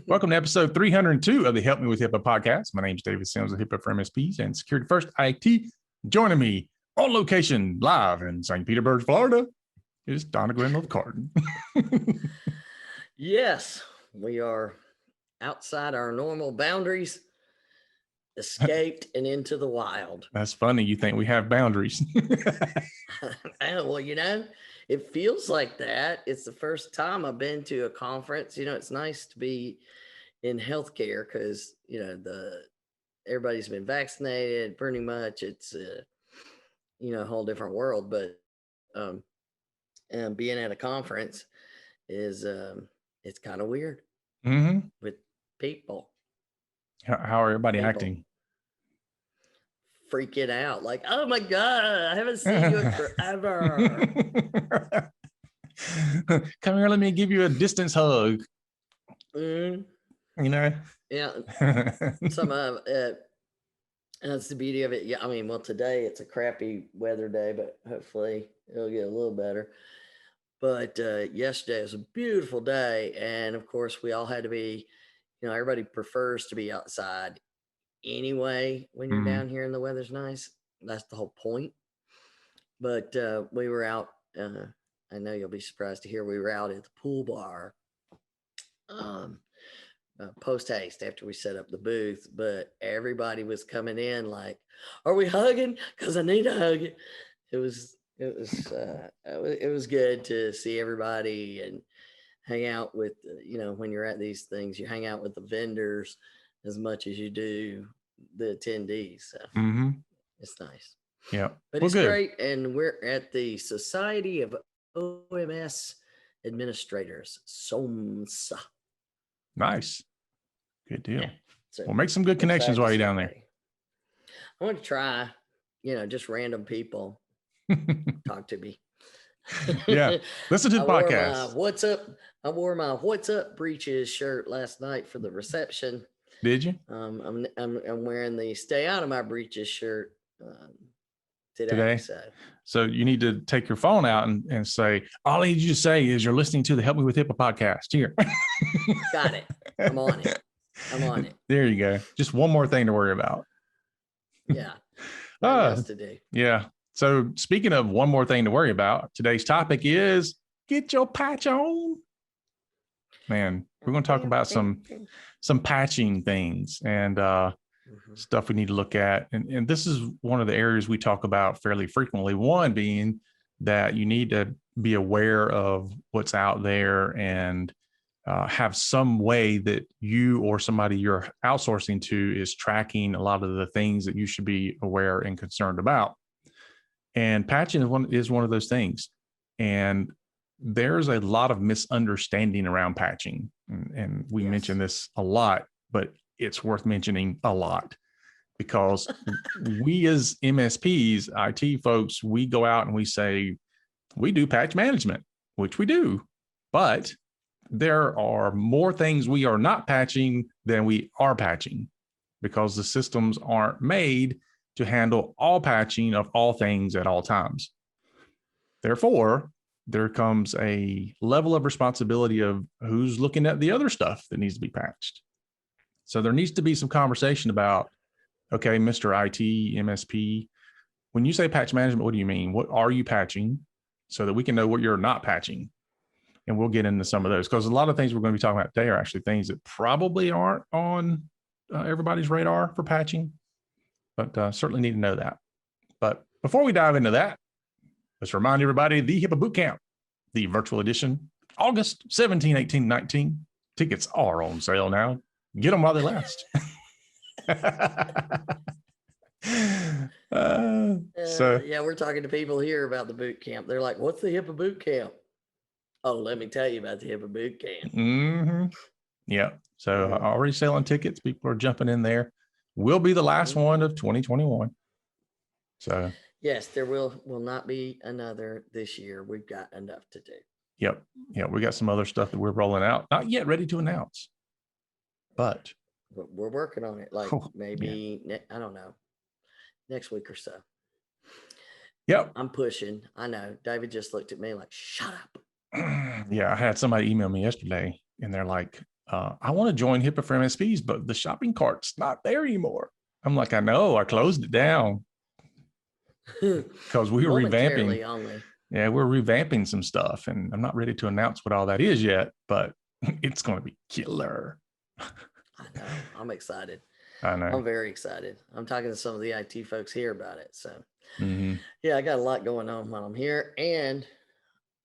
Welcome to episode 302 of the Help Me with HIPAA podcast. My name is David Sims of HIPAA for MSPs and Security First IT. Joining me on location live in St. Petersburg, Florida, is Donna Grenville Carden. Yes, we are outside our normal boundaries, escaped and into the wild. That's funny. You think we have boundaries. Well, it feels like that. It's the first time I've been to a conference. It's nice to be in healthcare because, everybody's been vaccinated pretty much. It's, a whole different world. But and being at a conference is, it's kind of weird with people. How are everybody acting? Freaking out like, oh my God, I haven't seen you in forever. Come here, let me give you a distance hug. Yeah. That's the beauty of it. Yeah, today it's a crappy weather day, but hopefully it'll get a little better. But yesterday was a beautiful day, and of course we all had to be, everybody prefers to be outside anyway when you're down here and the weather's nice. That's the whole point. But we were out, I know you'll be surprised to hear we were out at the pool bar post haste after we set up the booth, but everybody was coming in like, are we hugging? Because I need to hug it. It was good to see everybody and hang out with, when you're at these things, you hang out with the vendors as much as you do the attendees. So it's nice. Yeah. But it's great. And we're at the Society of OMS Administrators, SOMSA. Nice. Good deal. Yeah. So we'll make some good connections while you're down there. I want to try, just random people talk to me. Yeah. Listen to the podcast. I wore my What's Up Breeches shirt last night for the reception. Did you? I'm wearing the Stay Out of My Breeches shirt today. So you need to take your phone out and say, all I need you to say is you're listening to the Help Me with HIPAA podcast here. Got it. I'm on it. There you go. Just one more thing to worry about. Yeah. What else to do? Yeah. So speaking of one more thing to worry about, today's topic is get your patch on. Man, we're going to talk about some patching things and stuff we need to look at. And this is one of the areas we talk about fairly frequently. One being that you need to be aware of what's out there and have some way that you or somebody you're outsourcing to is tracking a lot of the things that you should be aware and concerned about. And patching is one of those things. And there's a lot of misunderstanding around patching. And we mention this a lot, but it's worth mentioning a lot because we as MSPs, IT folks, we go out and we say, we do patch management, which we do, but there are more things we are not patching than we are patching because the systems aren't made to handle all patching of all things at all times. Therefore, there comes a level of responsibility of who's looking at the other stuff that needs to be patched. So there needs to be some conversation about, okay, Mr. IT, MSP, when you say patch management, what do you mean? What are you patching so that we can know what you're not patching? And we'll get into some of those because a lot of things we're going to be talking about today are actually things that probably aren't on everybody's radar for patching, but certainly need to know that. But before we dive into that, let's remind everybody the HIPAA Bootcamp, the virtual edition, August 17, 18, 19. Tickets are on sale now. Get them while they last. We're talking to people here about the boot camp. They're like, what's the HIPAA boot camp? Oh, let me tell you about the HIPAA boot camp. Yeah. So already selling tickets. People are jumping in there. Will be the last one of 2021. So yes, there will not be another this year. We've got enough to do. Yep. Yeah. We got some other stuff that we're rolling out. Not yet ready to announce, but we're working on it. Like maybe, I don't know, next week or so. Yep. I'm pushing. I know. David just looked at me like, shut up. Yeah. I had somebody email me yesterday and they're like, I want to join HIPAA for MSPs, but the shopping cart's not there anymore. I'm like, I know, I closed it down because we were revamping. Only. Yeah, we're revamping some stuff, and I'm not ready to announce what all that is yet, but it's going to be killer. I know. I'm excited. I know. I'm very excited. I'm talking to some of the IT folks here about it. So, yeah, I got a lot going on while I'm here, and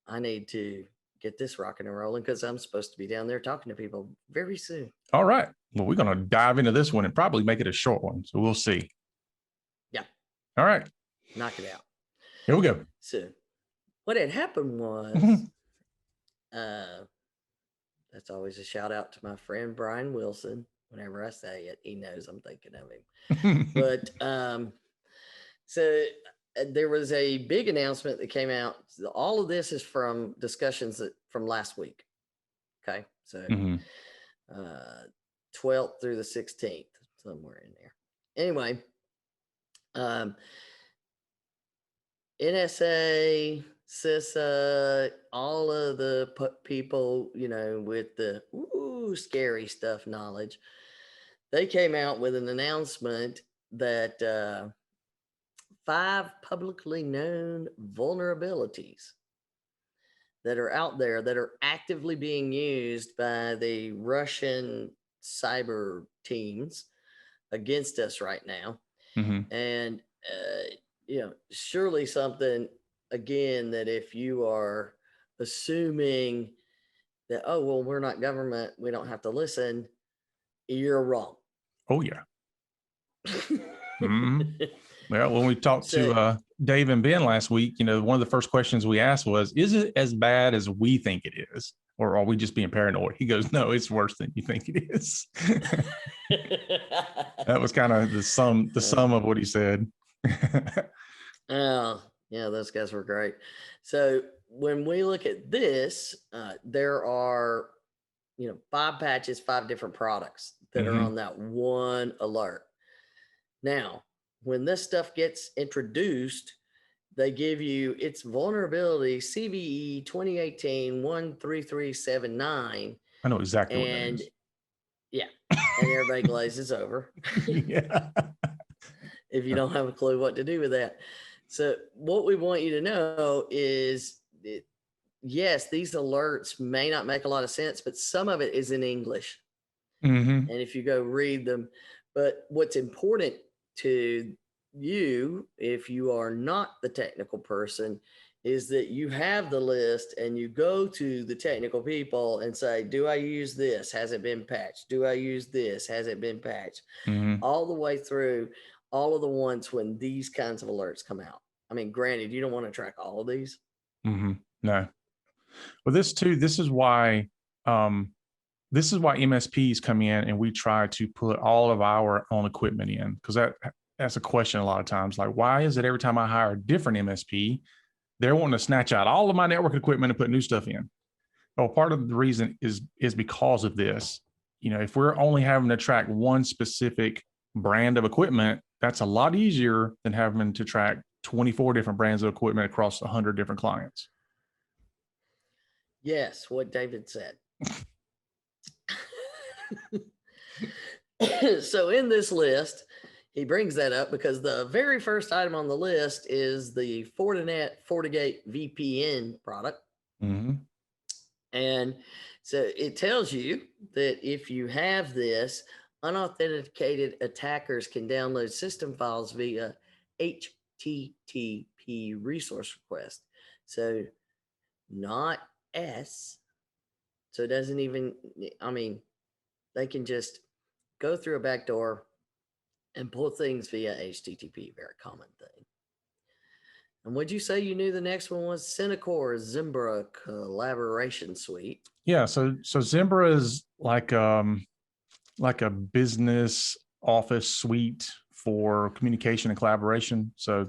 I need to get this rocking and rolling because I'm supposed to be down there talking to people very soon. All right. Well, we're going to dive into this one and probably make it a short one. So we'll see. Yeah. All right. Knock it out. Here we go. So what had happened was, that's always a shout out to my friend Brian Wilson. Whenever I say it, he knows I'm thinking of him. But so there was a big announcement that came out. All of this is from discussions from last week. Okay. So 12th through the 16th, somewhere in there. Anyway, NSA, CISA, all of the people, with the scary stuff knowledge, they came out with an announcement that 5 publicly known vulnerabilities that are out there that are actively being used by the Russian cyber teams against us right now. And, surely something, again, that if you are assuming that, oh, well, we're not government, we don't have to listen, you're wrong. Oh, yeah. Well, when we talked to Dave and Ben last week, one of the first questions we asked was, is it as bad as we think it is? Or are we just being paranoid? He goes, no, it's worse than you think it is. That was kind of the sum of what he said. Oh, yeah, those guys were great. So when we look at this, there are, 5 patches, 5 different products that are on that one alert. Now, when this stuff gets introduced, they give you its vulnerability CVE 2018-13379. I know exactly what that is. Yeah, and everybody glazes over. Yeah. If you don't have a clue what to do with that. So what we want you to know is that, yes, these alerts may not make a lot of sense, but some of it is in English. And if you go read them, but what's important to you, if you are not the technical person, is that you have the list and you go to the technical people and say, do I use this? Has it been patched? Do I use this? Has it been patched? All the way through all of the ones when these kinds of alerts come out. I mean, granted, you don't want to track all of these. No. Well, this is why MSPs come in and we try to put all of our own equipment in, because that's a question a lot of times. Like, why is it every time I hire a different MSP, they're wanting to snatch out all of my network equipment and put new stuff in? Well, part of the reason is because of this. If we're only having to track one specific brand of equipment, that's a lot easier than having to track 24 different brands of equipment across 100 different clients. Yes, what David said. So in this list, he brings that up because the very first item on the list is the Fortinet FortiGate VPN product. And so it tells you that if you have this, unauthenticated attackers can download system files via HTTP resource request. So not S. So it doesn't even, they can just go through a back door and pull things via HTTP, very common thing. And would you say you knew the next one was Synacor ZIMBA collaboration suite? Yeah, so ZIMBA is like a business office suite for communication and collaboration. So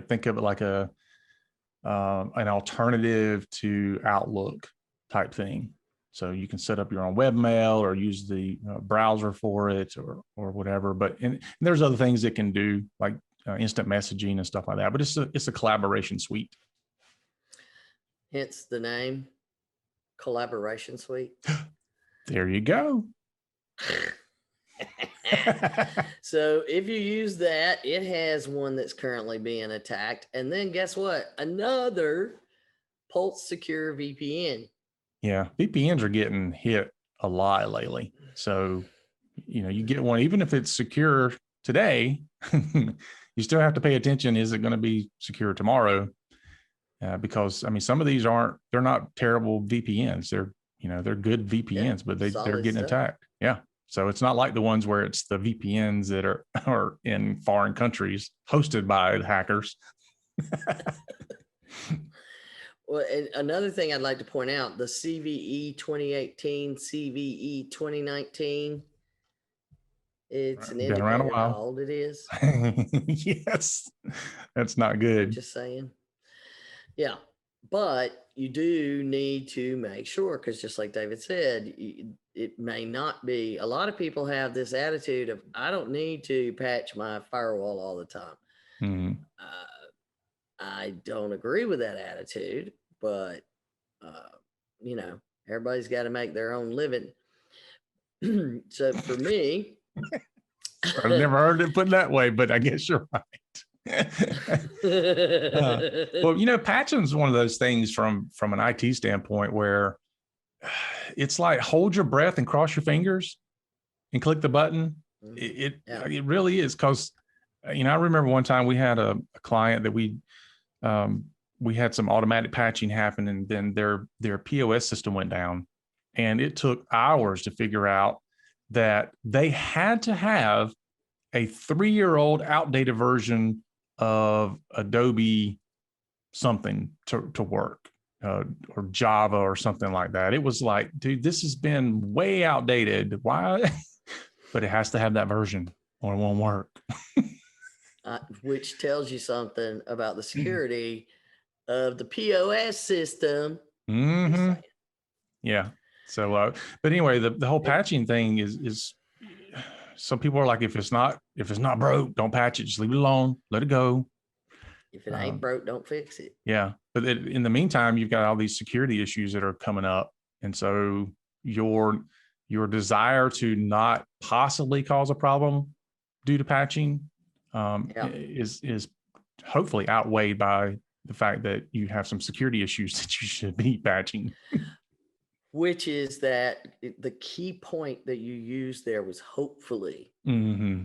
think of it like an alternative to Outlook type thing. So you can set up your own webmail or use the browser for it or whatever. But and there's other things it can do, like instant messaging and stuff like that. But it's a collaboration suite. Hence the name, collaboration suite. There you go. So if you use that, it has one that's currently being attacked. And then guess what? Another Pulse Secure VPN. Yeah, VPNs are getting hit a lot lately. So, you get one, even if it's secure today, you still have to pay attention. Is it going to be secure tomorrow? Because some of these they're not terrible VPNs. They're good VPNs, but they're getting attacked. Yeah. So it's not like the ones where it's the VPNs that are in foreign countries hosted by the hackers. Well, and another thing I'd like to point out, the CVE 2018, CVE 2019, it's an Been around a indicator while. how old it is. Yes, that's not good. Just saying. Yeah, but you do need to make sure, because just like David said, it may not be. A lot of people have this attitude of, I don't need to patch my firewall all the time. Mm-hmm. I don't agree with that attitude, but everybody's got to make their own living. So for me, I've never heard it put that way, but I guess you're right. Well, patching is one of those things from an IT standpoint where it's like hold your breath and cross your fingers and click the button. It really is, because I remember one time we had a client that we had some automatic patching happen, and then their POS system went down, and it took hours to figure out that they had to have a 3-year-old outdated version of Adobe something to work, or Java or something like that. It was like, dude, this has been way outdated. Why? But it has to have that version or it won't work. Which tells you something about the security of the POS system. Mm-hmm. Yeah. So, but anyway, the whole patching thing is some people are like, if it's not broke, don't patch it. Just leave it alone. Let it go. If it ain't broke, don't fix it. Yeah. But in the meantime, you've got all these security issues that are coming up. And so your desire to not possibly cause a problem due to patching is hopefully outweighed by the fact that you have some security issues that you should be patching. Which is that the key point that you used there was hopefully. Mm-hmm.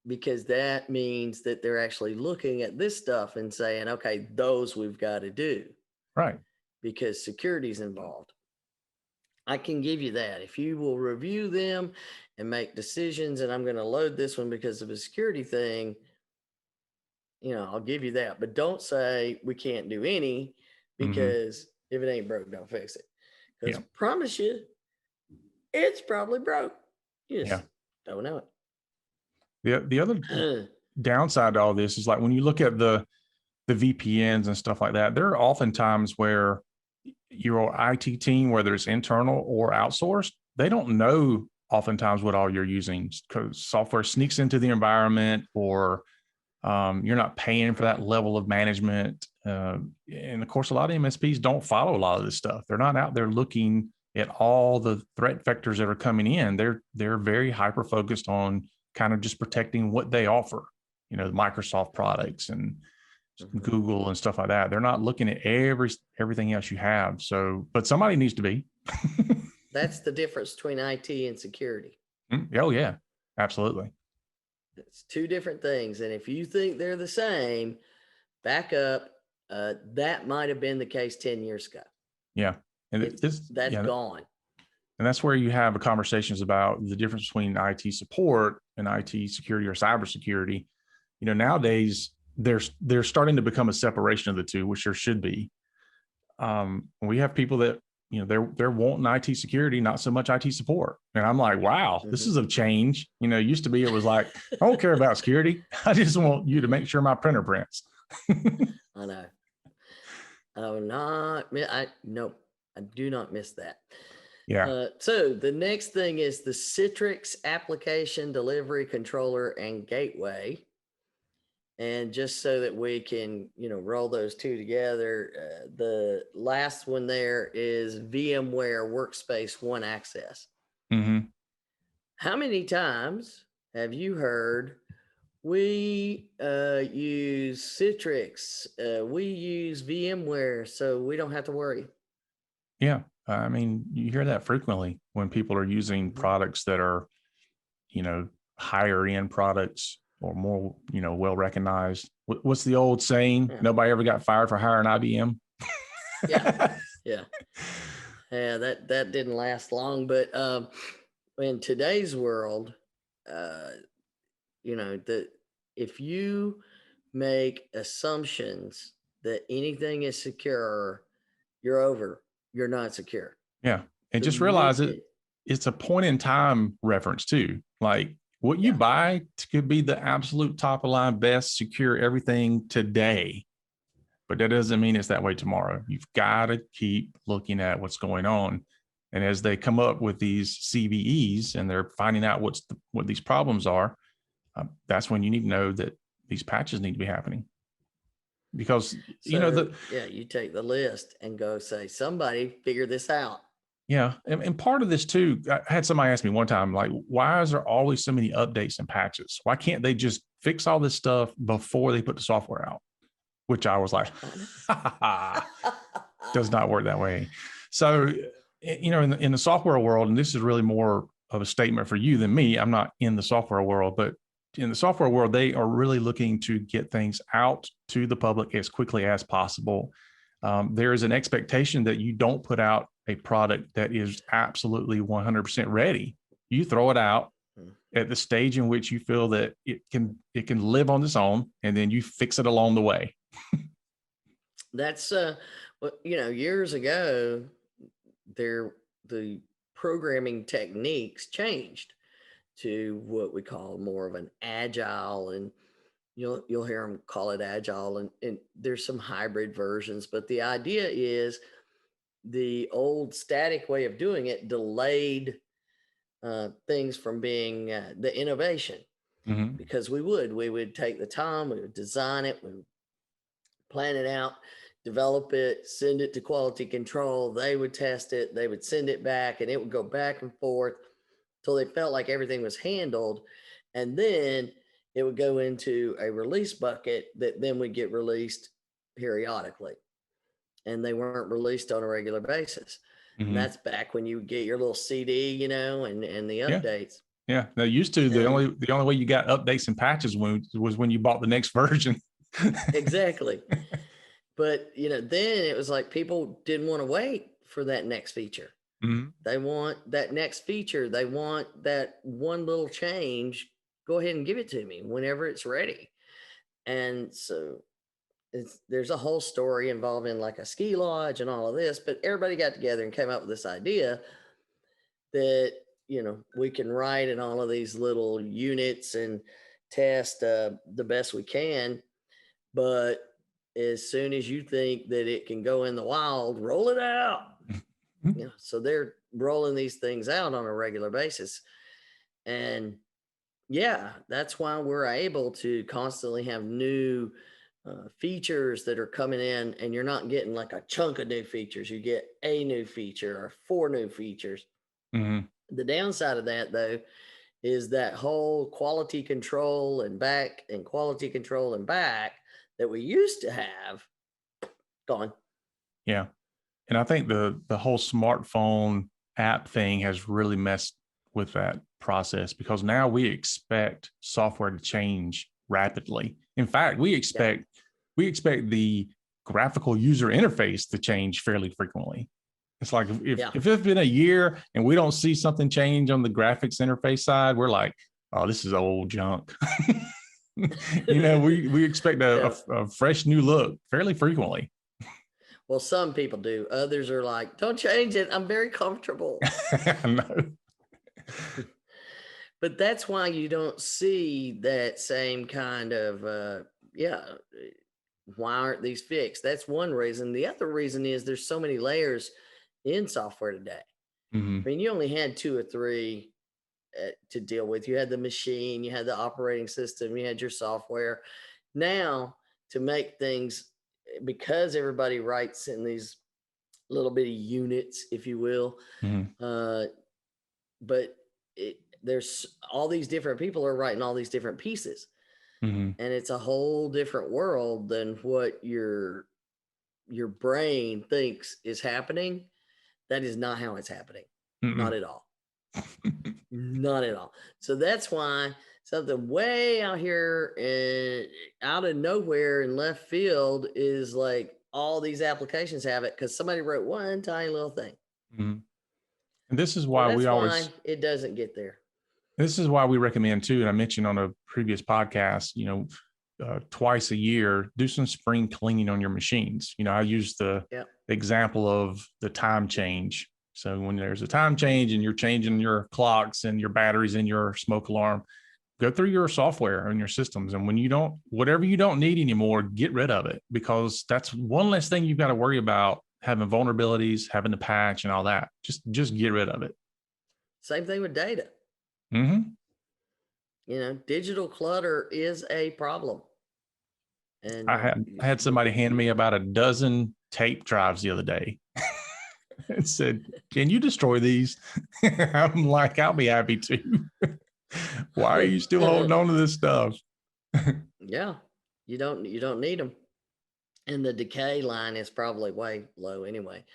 Because that means that they're actually looking at this stuff and saying, okay, those we've got to do. Right. Because security is involved. I can give you that. If you will review them and make decisions, and I'm going to load this one because of a security thing, I'll give you that. But don't say we can't do any, because if it ain't broke, don't fix it. Because I promise you, it's probably broke. You just don't know it. The other downside to all this is, like, when you look at the VPNs and stuff like that, there are often times where your IT team, whether it's internal or outsourced, they don't know oftentimes what all you're using, because software sneaks into the environment, or you're not paying for that level of management. And of course, a lot of MSPs don't follow a lot of this stuff. They're not out there looking at all the threat vectors that are coming in. They're very hyper focused on kind of just protecting what they offer, the Microsoft products and Google and stuff like that. They're not looking at everything else you have. So, but somebody needs to be. That's the difference between IT and security. Oh yeah, absolutely. It's two different things. And if you think they're the same, back up. That might have been the case 10 years ago. Yeah. And that's gone. And that's where you have conversations about the difference between IT support and IT security or cybersecurity. Nowadays there's starting to become a separation of the two, which there should be. We have people that, they're wanting IT security, not so much IT support. And I'm like, wow, this is a change. Used to be, it was like, I don't care about security. I just want you to make sure my printer prints. I know. I do not miss that. Yeah. So the next thing is the Citrix Application Delivery Controller and Gateway. And just so that we can, roll those two together, the last one there is VMware Workspace ONE Access. Mm-hmm. How many times have you heard we use Citrix, we use VMware, so we don't have to worry? Yeah. I mean, you hear that frequently when people are using products that are, higher end products or more, well recognized. What's the old saying? Yeah. Nobody ever got fired for hiring IBM. Yeah. Yeah. Yeah. That didn't last long, but in today's world, that if you make assumptions that anything is secure, you're over. You're not secure. Yeah. And The just realize minute, it's a point in time reference too. Like what you yeah, buy could be the absolute top of line best, secure everything today. But that doesn't mean it's that way tomorrow. You've got to keep looking at what's going on. And as they come up with these CVEs and they're finding out what these problems are, that's when you need to know that these patches need to be happening. Because, so you take the list and go say, somebody figure this out. Yeah. And part of this too, I had somebody ask me one time, like, why is there always so many updates and patches? Why can't they just fix all this stuff before they put the software out? Which I was like, does not work that way. So, in the software world, and this is really more of a statement for you than me, I'm not in the software world, but in the software world, they are really looking to get things out to the public as quickly as possible. There is an expectation that you don't put out a product that is absolutely 100% ready. You throw it out at the stage in which you feel that it can live on its own, and then you fix it along the way. That's years ago, the programming techniques changed to what we call more of an agile, and you'll hear them call it agile, and there's some hybrid versions, but the idea is the old static way of doing it delayed things from being the innovation, because we would take the time, we would design it, we would plan it out, develop it, send it to quality control, they would test it, they would send it back, and it would go back and forth till they felt like everything was handled, and then it would go into a release bucket that then would get released periodically, and they weren't released on a regular basis. And that's back when you get your little CD, and the updates. Yeah. Now, used to the only way you got updates and patches was when you bought the next version. Exactly. But then it was like people didn't want to wait for that next feature. They want that next feature. They want that one little change. Go ahead and give it to me whenever it's ready. And so there's a whole story involving like a ski lodge and all of this, but everybody got together and came up with this idea that, we can write in all of these little units and test the best we can. But as soon as you think that it can go in the wild, roll it out. So they're rolling these things out on a regular basis. And that's why we're able to constantly have new features that are coming in, and you're not getting like a chunk of new features. You get a new feature or 4 new features. The downside of that, though, is that whole quality control and back and quality control and back that we used to have gone. Yeah. And I think the whole smartphone app thing has really messed with that process, because now we expect software to change rapidly. In fact, we expect the graphical user interface to change fairly frequently. It's like if it's been a year and we don't see something change on the graphics interface side, we're like, oh, this is old junk. We expect a fresh new look fairly frequently. Well, some people do. Others are like, don't change it. I'm very comfortable. No. But that's why you don't see that same kind of, why aren't these fixed? That's one reason. The other reason is there's so many layers in software today. I mean, you only had 2 or 3 to deal with. You had the machine, you had the operating system, you had your software, Now, to make things, because everybody writes in these little bitty units, if you will, but there's all these different people are writing all these different pieces, and it's a whole different world than what your brain thinks is happening. That is not how it's happening. Not at all. Not at all. So that's why something way out here out of nowhere in left field is like all these applications have it because somebody wrote one tiny little thing. And this is why it doesn't get there. This is why we recommend too, and I mentioned on a previous podcast, twice a year, do some spring cleaning on your machines. I use the example of the time change. So when there's a time change and you're changing your clocks and your batteries in your smoke alarm, go through your software and your systems. And when whatever you don't need anymore, get rid of it, because that's one less thing you've got to worry about, having vulnerabilities, having to patch and all that. Just get rid of it. Same thing with data. Digital clutter is a problem. And I had somebody hand me about a dozen tape drives the other day and said, "Can you destroy these?" I'm like, "I'll be happy to." Why are you still holding on to this stuff? Yeah, you don't need them, and the decay line is probably way low anyway.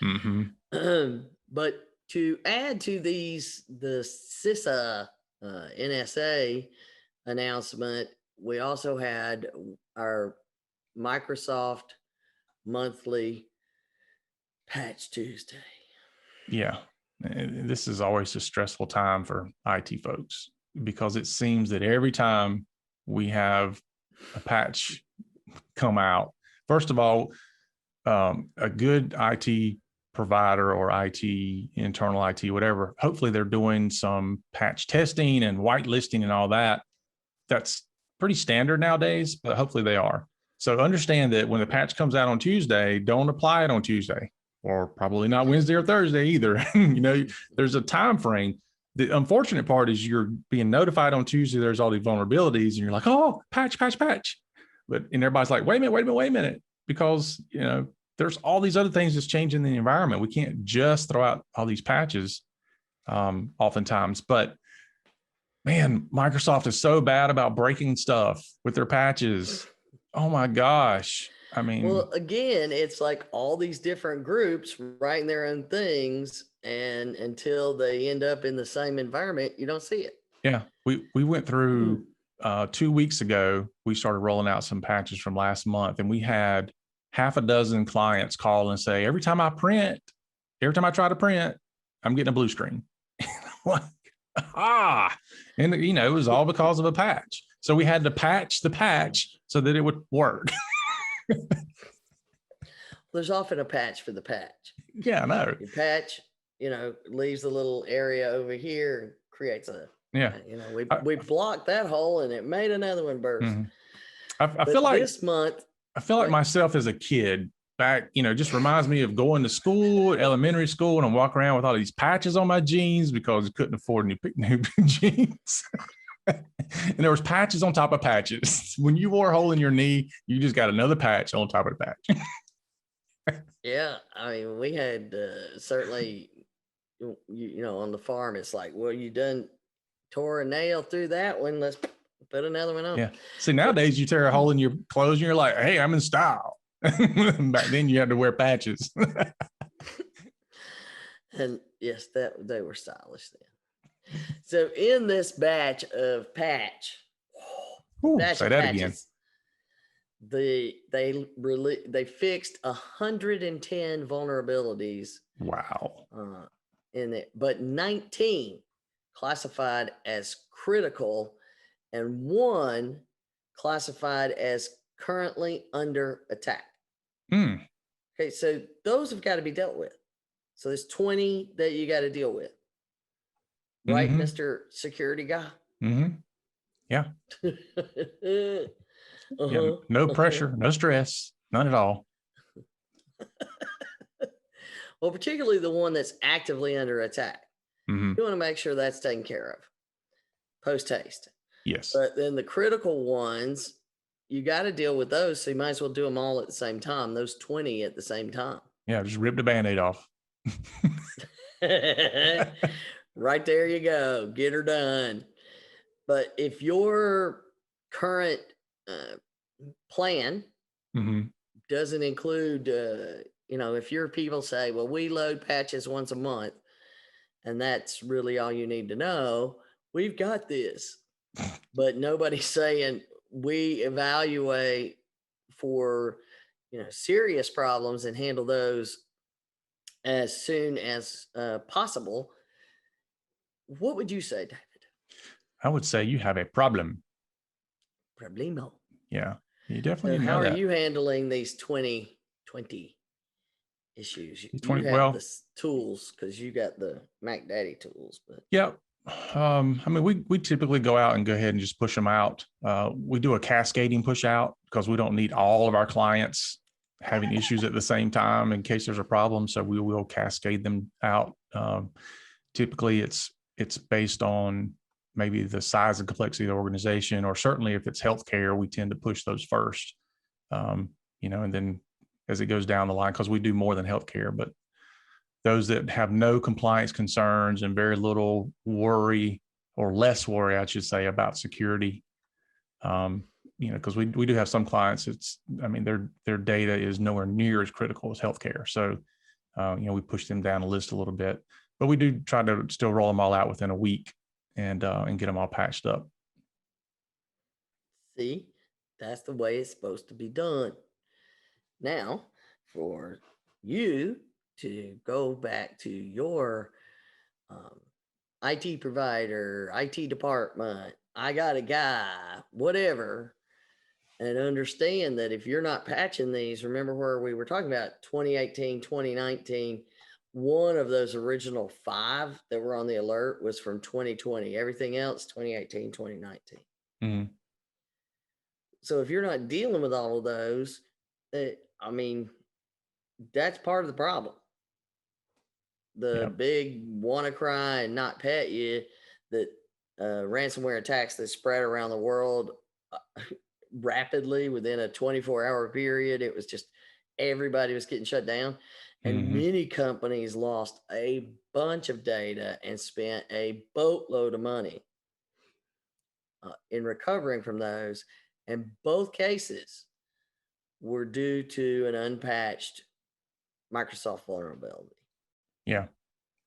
But to add to the CISA NSA announcement, we also had our Microsoft monthly Patch Tuesday. Yeah, this is always a stressful time for IT folks, because it seems that every time we have a patch come out, first of all, a good IT provider or IT, internal IT, whatever, hopefully they're doing some patch testing and whitelisting and all that. That's pretty standard nowadays, but hopefully they are. So understand that when the patch comes out on Tuesday, don't apply it on Tuesday, or probably not Wednesday or Thursday either. There's a time frame. The unfortunate part is you're being notified on Tuesday there's all these vulnerabilities, and you're like, "Oh, patch. And everybody's like, wait a minute, because there's all these other things that's changing in the environment. We can't just throw out all these patches oftentimes. But man, Microsoft is so bad about breaking stuff with their patches. Oh my gosh. I mean, well, again, it's like all these different groups writing their own things, and until they end up in the same environment, you don't see it. Yeah, we went through 2 weeks ago, we started rolling out some patches from last month, and we had half a dozen clients call and say, every time I try to print, I'm getting a blue screen. And it was all because of a patch. So we had to patch the patch so that it would work. There's often a patch for the patch. Yeah, I know. Your patch, leaves a little area over here and creates a, we blocked that hole and it made another one burst. I feel like this month, I feel like myself as a kid back, just reminds me of going to school, elementary school, and I'm walking around with all these patches on my jeans because I couldn't afford new jeans. And there was patches on top of patches. When you wore a hole in your knee, you just got another patch on top of the patch. Yeah, I mean, we had certainly, on the farm, it's like, well, you done tore a nail through that one. Let's put another one on. Yeah. See, nowadays you tear a hole in your clothes and you're like, hey, I'm in style. Back then you had to wear patches. And yes, they were stylish then. So in this batch of patch, say that patches, again. They fixed 110 vulnerabilities. Wow. In it, but 19 classified as critical, and 1 classified as currently under attack. Okay, so those have got to be dealt with. So there's 20 that you got to deal with. Right, Mr. Security guy? Yeah. Yeah. No pressure, no stress, none at all. Well, particularly the one that's actively under attack. You want to make sure that's taken care of post haste. Yes. But then the critical ones, you got to deal with those. So you might as well do them all at the same time, those 20 at the same time. Yeah, just rip the Band-Aid off. Right there you go. Get her done. But if your current plan doesn't include, if your people say, well, we load patches once a month, and that's really all you need to know, we've got this. But nobody's saying we evaluate for, serious problems and handle those as soon as possible. What would you say, David? I would say you have a problem. Problemo. Yeah, you definitely So know how are that. you handling these 2020 issues? You 20, have well, the tools because you got the Mac Daddy tools. But yeah. I mean, we typically go out and go ahead and just push them out. We do a cascading push out because we don't need all of our clients having issues at the same time in case there's a problem. So we will cascade them out. Typically, it's based on maybe the size and complexity of the organization, or certainly if it's healthcare, we tend to push those first. And then as it goes down the line, because we do more than healthcare, but those that have no compliance concerns and very little worry, or less worry, I should say, about security. Because we do have some clients, their data is nowhere near as critical as healthcare. So, we push them down the list a little bit, but we do try to still roll them all out within a week and get them all patched up. see, that's the way it's supposed to be done. Now, for you to go back to your IT provider, IT department, I got a guy, whatever, and understand that if you're not patching these, remember where we were talking about 2018, 2019, one of those original 5 that were on the alert was from 2020. Everything else, 2018, 2019. Mm-hmm. So if you're not dealing with all of those, that's part of the problem. The big WannaCry and not pet you, that ransomware attacks that spread around the world rapidly within a 24-hour period. It was just everybody was getting shut down. And many companies lost a bunch of data and spent a boatload of money in recovering from those. And both cases were due to an unpatched Microsoft vulnerability. Yeah.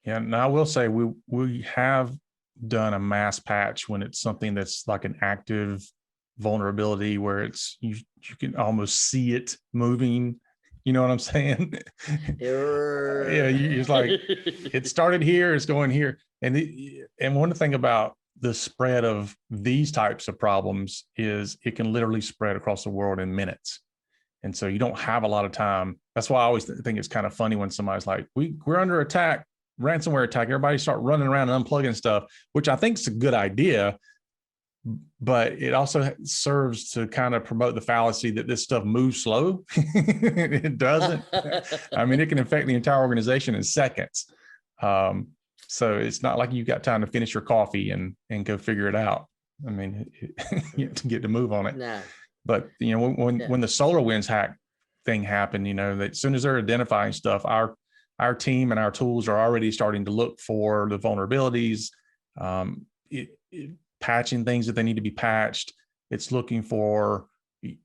Yeah. And I will say we have done a mass patch when it's something that's like an active vulnerability where it's you can almost see it moving. You know what I'm saying? Yeah, it's like it started here, it's going here. And one thing about the spread of these types of problems is it can literally spread across the world in minutes. And so you don't have a lot of time. That's why I always think it's kind of funny when somebody's like, we're under attack, ransomware attack. Everybody start running around and unplugging stuff, which I think is a good idea. But it also serves to kind of promote the fallacy that this stuff moves slow. It doesn't. I mean, it can affect the entire organization in seconds. So it's not like you've got time to finish your coffee and go figure it out. I mean, you have to get to move on it. No. But when the SolarWinds hack thing happened, that as soon as they're identifying stuff, our team and our tools are already starting to look for the vulnerabilities, patching things that they need to be patched. It's looking for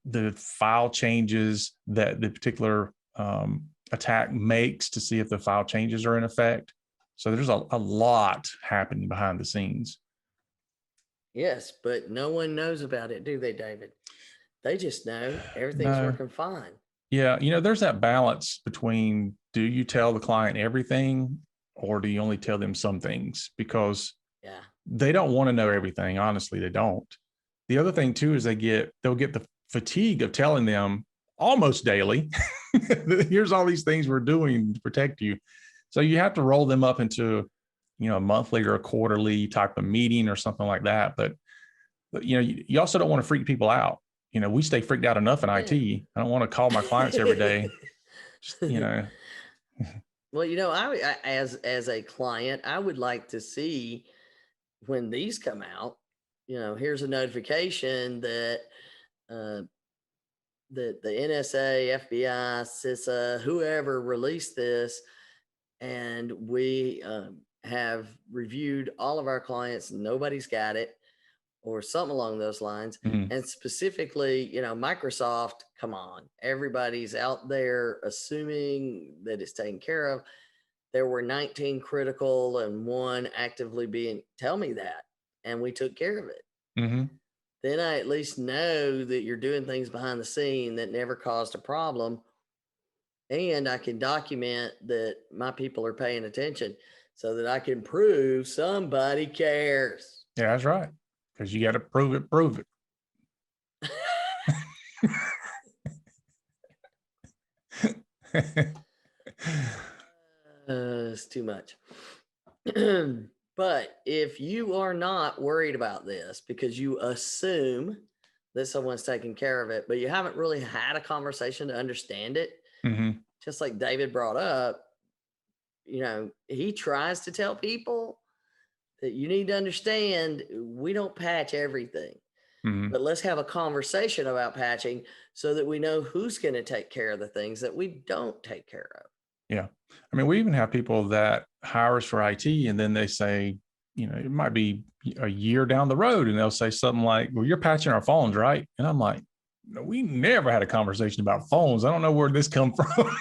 the file changes that the particular attack makes to see if the file changes are in effect. So there's a lot happening behind the scenes. Yes, but no one knows about it, do they, David? They just know everything's working fine. Yeah, there's that balance between, do you tell the client everything or do you only tell them some things? Because they don't want to know everything. Honestly, they don't. The other thing too is they'll get the fatigue of telling them almost daily, here's all these things we're doing to protect you. So you have to roll them up into, a monthly or a quarterly type of meeting or something like that. But you also don't want to freak people out. We stay freaked out enough in IT. I don't want to call my clients every day. Well, I as a client, I would like to see when these come out, here's a notification that the NSA, FBI, CISA, whoever released this, and we have reviewed all of our clients. Nobody's got it, or something along those lines. Mhm. And specifically, Microsoft, come on, everybody's out there assuming that it's taken care of. There were 19 critical and one actively being, tell me that. And we took care of it. Mhm. Then I at least know that you're doing things behind the scene that never caused a problem. And I can document that my people are paying attention so that I can prove somebody cares. Yeah, that's right. Because you got to prove it, prove it. It's too much. But if you are not worried about this because you assume that someone's taking care of it, but you haven't really had a conversation to understand it, Mhm. just like David brought up, he tries to tell people that you need to understand we don't patch everything, Mhm. but let's have a conversation about patching so that we know who's going to take care of the things that we don't take care of. Yeah. I mean, we even have people that hire us for IT and then they say, it might be a year down the road and they'll say something like, well, you're patching our phones, right? And I'm like, no, we never had a conversation about phones. I don't know where this come from.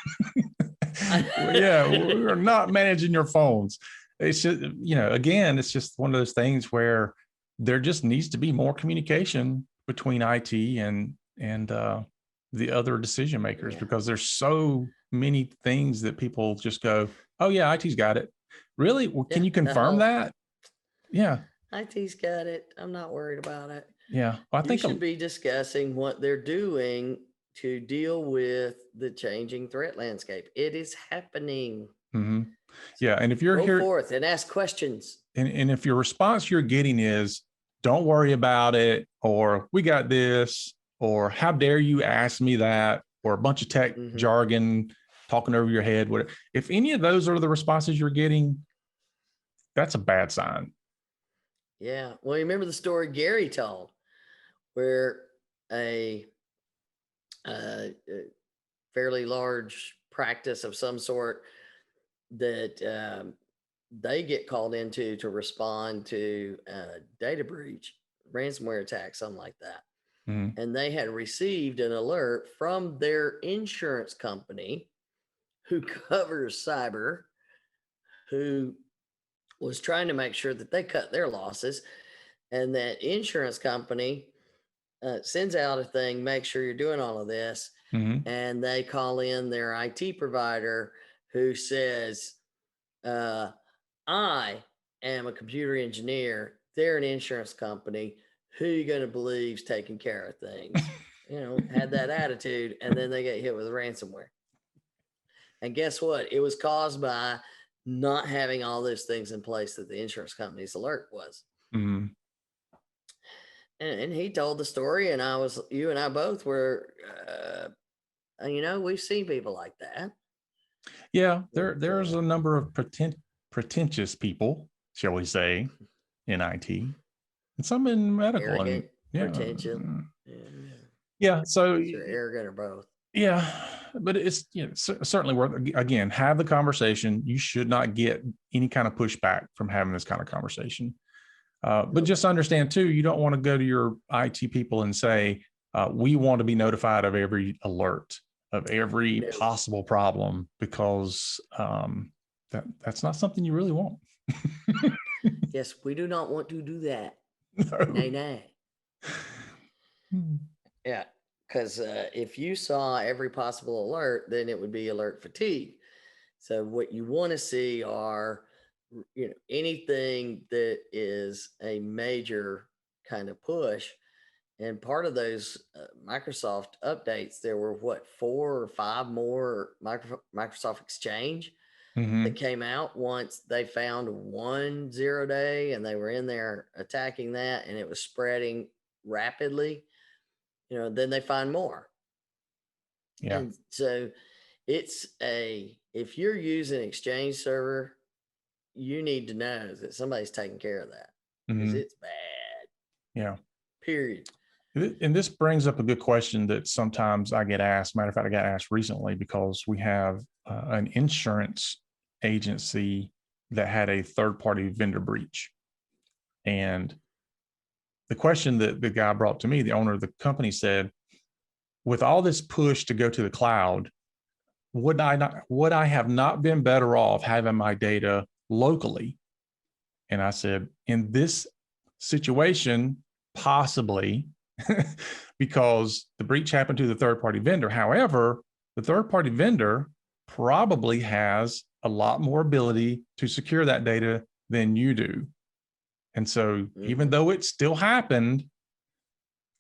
Well, yeah, we're not managing your phones. It's just, again, it's just one of those things where there just needs to be more communication between IT and the other decision makers, because there's so many things that people just go, oh yeah, IT's got it. Really? Well, can you confirm that? Yeah. IT's got it. I'm not worried about it. Yeah. Well, I You think should be discussing what they're doing to deal with the changing threat landscape. It is happening. Mhm. Yeah. And if you're Go here forth and ask questions. and if your response you're getting is, don't worry about it, or we got this, or how dare you ask me that, or a bunch of tech jargon talking over your head, whatever. If any of those are the responses you're getting, that's a bad sign. Yeah. Well, you remember the story Gary told where a fairly large practice of some sort that they get called into to respond to data breach, ransomware attack, something like that. Mhm. And they had received an alert from their insurance company who covers cyber, who was trying to make sure that they cut their losses. And that insurance company sends out a thing, make sure you're doing all of this. Mhm. And they call in their IT provider who says, I am a computer engineer. They're an insurance company. Who you going to believe's taking care of things? Had that attitude, and then they get hit with ransomware. And guess what? It was caused by not having all those things in place that the insurance company's alert was. Mhm. And he told the story, and you and I both were, we've seen people like that. Yeah, there's a number of pretentious people, shall we say, in IT, and some in medical. Arrogant, and pretentious. Yeah. So you're arrogant or both. Yeah, but it's certainly worth, again, have the conversation. You should not get any kind of pushback from having this kind of conversation. But just understand too, you don't want to go to your IT people and say, we want to be notified of every alert, of every possible problem, because that's not something you really want. Yes, we do not want to do that. No. Nay. Yeah, because if you saw every possible alert, then it would be alert fatigue. So what you want to see are, anything that is a major kind of push. And part of those Microsoft updates, there were 4 or 5 more Microsoft Exchange that came out once they found one 0-day, and they were in there attacking that, and it was spreading rapidly. Then they find more. Yeah. And so if you're using Exchange server, you need to know that somebody's taking care of that, because it's bad. Yeah. Period. And this brings up a good question that sometimes I get asked. Matter of fact, I got asked recently because we have an insurance agency that had a third-party vendor breach. And the question that the guy brought to me, the owner of the company, said, with all this push to go to the cloud, would I have not been better off having my data locally? And I said, in this situation, possibly, because the breach happened to the third-party vendor. However, the third-party vendor probably has a lot more ability to secure that data than you do. And so even though it still happened,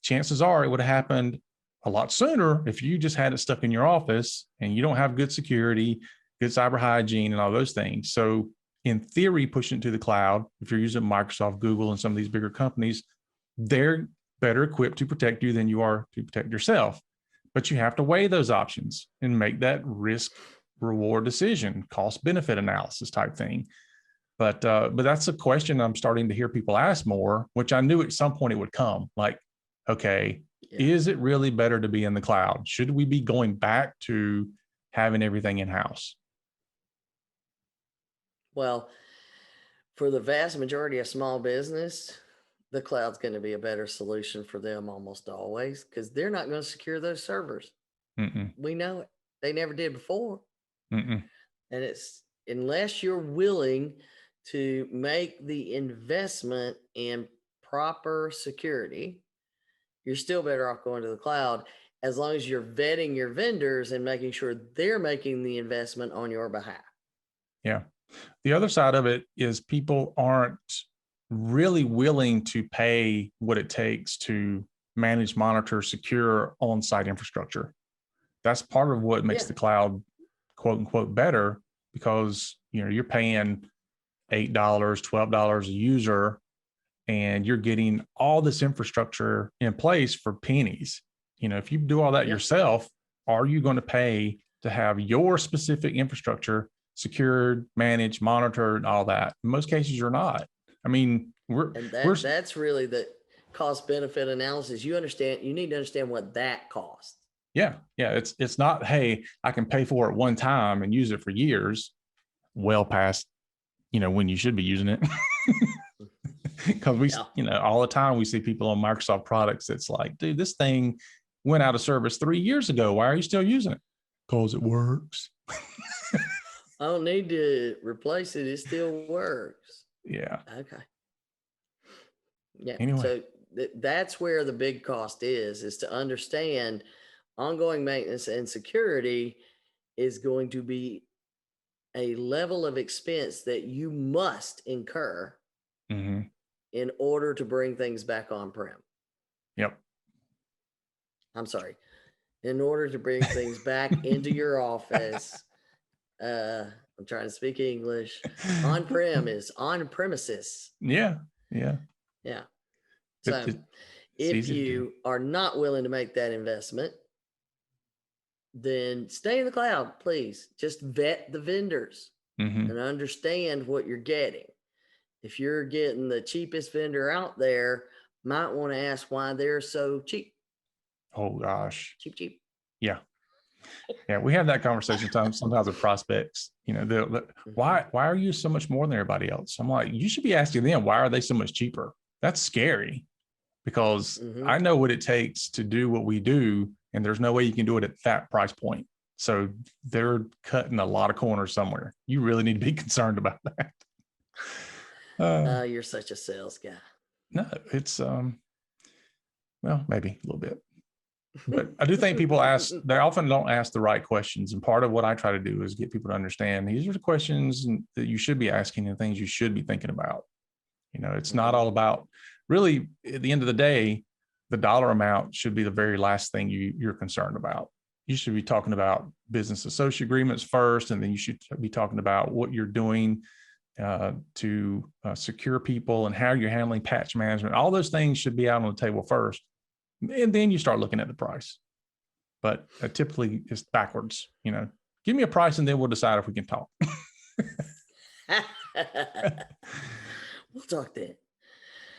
chances are it would have happened a lot sooner if you just had it stuck in your office and you don't have good security, good cyber hygiene, and all those things. So in theory, pushing it to the cloud, if you're using Microsoft, Google, and some of these bigger companies, they're better equipped to protect you than you are to protect yourself. But you have to weigh those options and make that risk reward decision, cost benefit analysis type thing. But that's a question I'm starting to hear people ask more, which I knew at some point it would come. Like, okay, is it really better to be in the cloud? Should we be going back to having everything in-house? Well, for the vast majority of small business, the cloud's going to be a better solution for them almost always, because they're not going to secure those servers. We know it. They never did before. And it's, unless you're willing to make the investment in proper security, you're still better off going to the cloud, as long as you're vetting your vendors and making sure they're making the investment on your behalf. Yeah. The other side of it is people aren't really willing to pay what it takes to manage, monitor, secure on-site infrastructure. That's part of what makes the cloud, quote unquote, better, because you're paying $8, $12 a user, and you're getting all this infrastructure in place for pennies. If you do all that yourself, are you going to pay to have your specific infrastructure secured, managed, monitored, all that? In most cases, you're not. I mean, that's really the cost benefit analysis. You need to understand what that costs. Yeah. It's not, hey, I can pay for it one time and use it for years, well past, when you should be using it. Because we, all the time we see people on Microsoft products. It's like, dude, this thing went out of service 3 years ago. Why are you still using it? Because it works. I don't need to replace it. It still works. Yeah. Okay. Yeah. Anyway. So that's where the big cost is to understand ongoing maintenance and security is going to be a level of expense that you must incur in order to bring things back on-prem. Yep. I'm sorry. In order to bring things back into your office, I'm trying to speak English. On-prem is on premises. Yeah. So if you are not willing to make that investment, then stay in the cloud, please. Just vet the vendors and understand what you're getting. If you're getting the cheapest vendor out there, might want to ask why they're so cheap. Oh gosh. Cheap. Yeah. We have that conversation sometimes with prospects. Why are you so much more than everybody else? I'm like, you should be asking them, why are they so much cheaper? That's scary, because I know what it takes to do what we do, and there's no way you can do it at that price point. So they're cutting a lot of corners somewhere. You really need to be concerned about that. You're such a sales guy. No, it's well, maybe a little bit. But I do think people they often don't ask the right questions. And part of what I try to do is get people to understand these are the questions that you should be asking and things you should be thinking about. It's not all about, really, at the end of the day, the dollar amount should be the very last thing you're concerned about. You should be talking about business associate agreements first, and then you should be talking about what you're doing to secure people and how you're handling patch management. All those things should be out on the table first. And then you start looking at the price. But typically it's backwards. Give me a price and then we'll decide if we can talk. We'll talk then.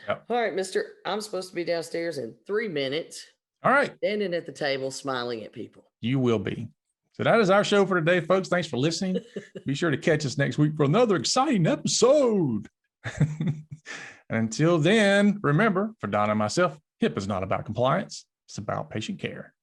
Yep. All right, Mister, I'm supposed to be downstairs in 3 minutes, All right. standing at the table, smiling at people. You will be. So that is our show for today, folks. Thanks for listening. Be sure to catch us next week for another exciting episode. And until then, remember, for Don and myself, HIPAA is not about compliance. It's about patient care.